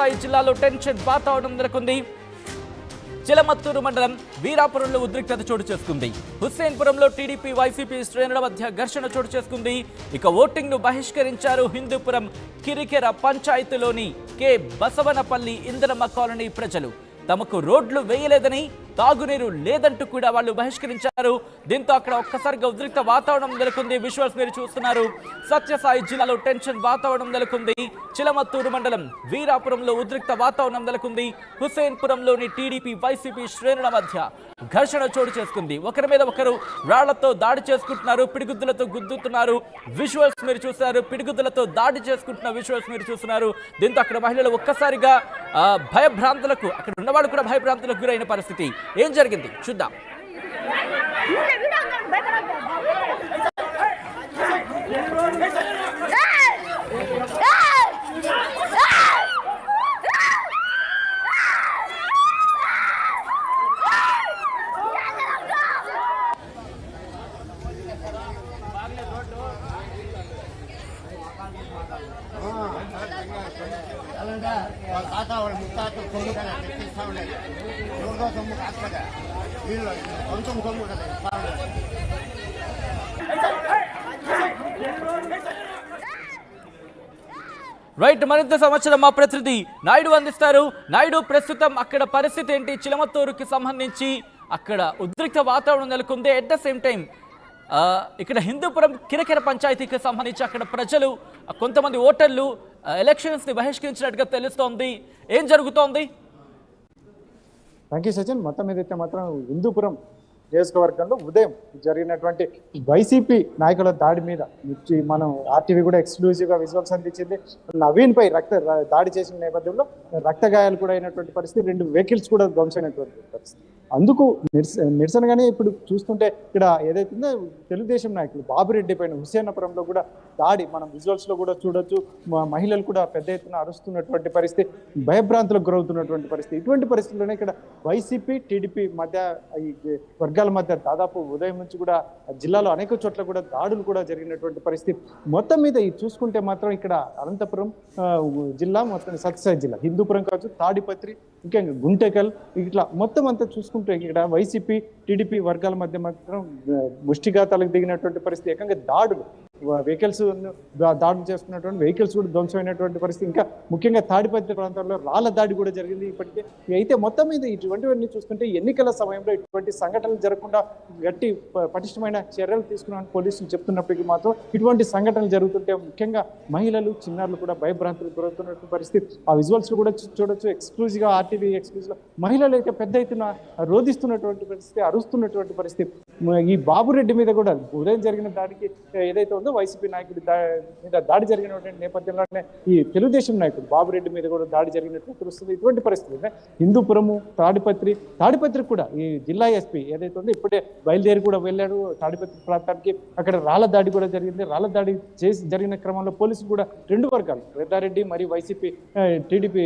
సత్యసాయి జిల్లాలో టెన్షన్ వాతావరణం నెలకొంది. చిలమత్తూరు మండలం వీరాపురంలో ఉద్రిక్తత చోటు చేసుకుంది. హుస్సేన్పురంలో టీడీపీ వైసీపీ శ్రేణుల మధ్య ఘర్షణ చోటు చేసుకుంది. ఇక ఓటింగ్ ను బహిష్కరించారు. హిందూపురం కిరికెర పంచాయతీలోని కె బసవనపల్లి ఇందిరమ్మ కాలనీ ప్రజలు. తమకు రోడ్లు వేయలేదని, తాగునీరు లేదంటూ కూడా వాళ్ళు బహిష్కరించారు. దీంతో అక్కడ ఒక్కసారిగా ఉద్రిక్త వాతావరణం నెలకొంది. విజువల్స్ మీరు చూస్తున్నారు. సత్యసాయి జిల్లాలో టెన్షన్ వాతావరణం నెలకొంది. చిలమత్తూరు మండలం వీరాపురంలో ఉద్రిక్త వాతావరణం నెలకొంది. హుస్సేన్పురంలోని టీడీపీ వైసీపీ శ్రేణుల మధ్య ఘర్షణ చోటు చేసుకుంది. ఒకరి మీద ఒకరు రాళ్లతో దాడి చేసుకుంటున్నారు, పిడిగుద్దులతో గుద్దుతున్నారు. విజువల్స్ మీరు చూస్తున్నారు. పిడిగుద్దులతో దాడి చేసుకుంటున్న విజువల్స్ మీరు చూస్తున్నారు. దీంతో అక్కడ మహిళలు ఒక్కసారిగా భయభ్రాంతులకు, అక్కడ ఉన్నవాళ్ళు కూడా భయభ్రాంతులకు గురైన పరిస్థితి. ఏం జరిగింది చూద్దాం. తాత వాళ్ళ ముత్తాత సొమ్ము కదా తెచ్చిస్తా ఉండేది. ఎవరిదో సొమ్ము కాదు కదా, వీళ్ళు కొంచెం సొమ్ము కదా ఇస్తా ఉండేది. రైట్, మరింత సమాచారం మా ప్రతినిధి నాయుడు అందిస్తారు. నాయుడు, ప్రస్తుతం అక్కడ పరిస్థితి ఏంటి? చిలమత్తూరుకి సంబంధించి అక్కడ ఉద్రిక్త వాతావరణం నెలకొంది. ఎట్ ద సేమ్ టైం ఇక్కడ హిందూపురం కిరకెర పంచాయతీకి సంబంధించి అక్కడ ప్రజలు, కొంతమంది ఓటర్లు ఎలక్షన్స్ ని బహిష్కరించినట్టుగా తెలుస్తోంది. ఏం జరుగుతోంది? Thank you Sachin. మొత్తం మీద అయితే మాత్రం హిందూపురం నియోజకవర్గంలో ఉదయం జరిగినటువంటి వైసీపీ నాయకుల దాడి మీద మనం ఆర్టీవీ కూడా ఎక్స్క్లూజివ్గా విజువల్స్ అందించింది. నవీన్ పై దాడి చేసిన నేపథ్యంలో రక్త గాయాలు కూడా అయినటువంటి పరిస్థితి, 2 వెహికల్స్ కూడా ధ్వంసమైనటువంటి పరిస్థితి. అందుకు నిరసనగానే ఇప్పుడు చూస్తుంటే ఇక్కడ ఏదైతుందో తెలుగుదేశం నాయకులు బాబురెడ్డి పైన హుస్సేనపురంలో కూడా దాడి మనం విజువల్స్లో కూడా చూడొచ్చు. మహిళలు కూడా పెద్ద ఎత్తున అరుస్తున్నటువంటి పరిస్థితి, భయభ్రాంతులకు గురవుతున్నటువంటి పరిస్థితి. ఇటువంటి పరిస్థితుల్లోనే ఇక్కడ వైసీపీ టీడీపీ మధ్య ఈ వర్గాల మధ్య దాదాపు ఉదయం నుంచి కూడా జిల్లాలో అనేక చోట్ల కూడా దాడులు కూడా జరిగినటువంటి పరిస్థితి. మొత్తం మీద ఇది చూసుకుంటే మాత్రం ఇక్కడ అనంతపురం జిల్లా, మొత్తం సత్యసాయి జిల్లా, హిందూపురం కావచ్చు, తాడిపత్రి, ఇంకా గుంటెకల్, ఇట్లా మొత్తం అంతా చూసుకుంటే ఇక్కడ వైసీపీ టీడీపీ వర్గాల మధ్య మాత్రం ముష్టిఘాతాలకు దిగినటువంటి పరిస్థితి. ఏకంగా దాడులు, వెహికల్స్ దాడులు చేసుకున్నటువంటి వెహికల్స్ కూడా ధ్వంసమైనటువంటి పరిస్థితి. ఇంకా ముఖ్యంగా తాడిపత్రి ప్రాంతాల్లో రాళ్ల దాడి కూడా జరిగింది ఇప్పటికే. అయితే మొత్తం మీద ఇటువంటివన్నీ చూసుకుంటే ఎన్నికల సమయంలో ఇటువంటి సంఘటనలు జరగకుండా గట్టి పటిష్టమైన చర్యలు తీసుకున్నామని పోలీసులు చెప్తున్నప్పటికీ మాత్రం ఇటువంటి సంఘటనలు జరుగుతుంటే ముఖ్యంగా మహిళలు, చిన్నారులు కూడా భయభ్రాంతులకు గురవుతున్నటువంటి పరిస్థితి. ఆ విజువల్స్ కూడా చూడొచ్చు. ఎక్స్క్లూజివ్గా ఆర్టీవీ ఎక్స్క్లూజివ్గా మహిళలు అయితే పెద్ద ఎత్తున రోధిస్తున్నటువంటి పరిస్థితి, అరుస్తున్నటువంటి పరిస్థితి. ఈ బాబురెడ్డి మీద కూడా ఉదయం జరిగిన దాడికి ఏదైతే ఉందో వైసీపీ నాయకుడి మీద దాడి జరిగినటువంటి నేపథ్యంలోనే ఈ తెలుగుదేశం నాయకుడు బాబురెడ్డి మీద కూడా దాడి జరిగినట్టు తెలుస్తుంది. ఇటువంటి పరిస్థితి హిందూపురము, తాడిపత్రి కూడా ఈ జిల్లా ఎస్పీ ఏదైతే ఉందో ఇప్పుడే బయలుదేరి కూడా వెళ్ళాడు తాడిపత్రి ప్రాంతానికి. అక్కడ రాళ్ల దాడి కూడా జరిగింది. రాళ్ల దాడి జరిగిన క్రమంలో పోలీసులు కూడా 2 వర్గాలు, రెడ్డారెడ్డి మరియు వైసీపీ టీడీపీ